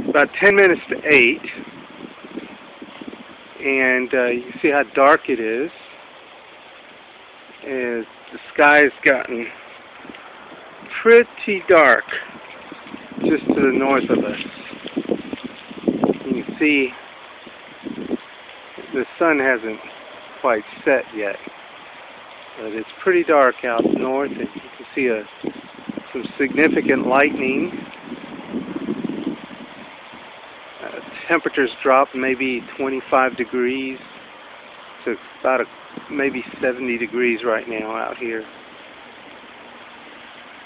about 10 minutes to 8, and you can see how dark it is. And the sky's gotten pretty dark just to the north of us. You can see the sun hasn't quite set yet, but it's pretty dark out north, and you can see some significant lightning. Temperatures dropped maybe 25 degrees to about maybe 70 degrees right now out here.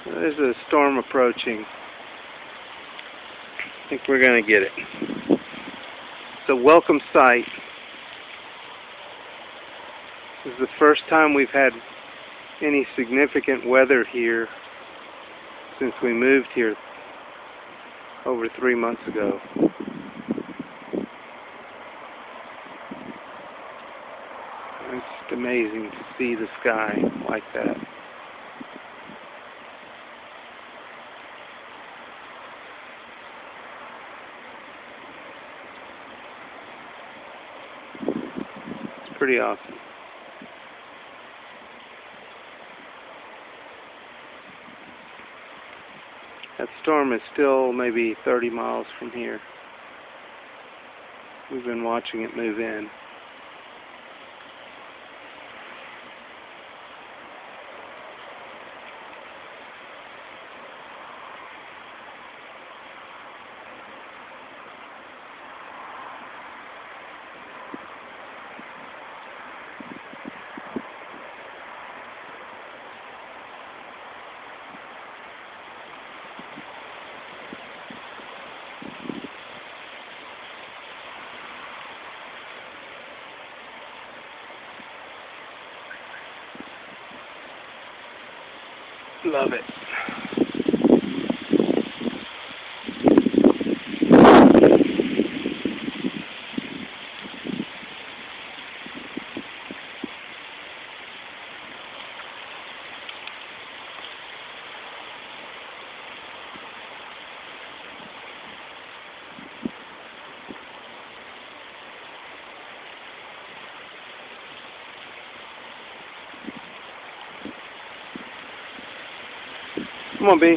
There's a storm approaching. I think we're going to get it. It's a welcome sight. This is the first time we've had any significant weather here since we moved here over 3 months ago. It's just amazing to see the sky like that. It's pretty awesome. That storm is still maybe 30 miles from here. We've been watching it move in. Love it. Come on, B.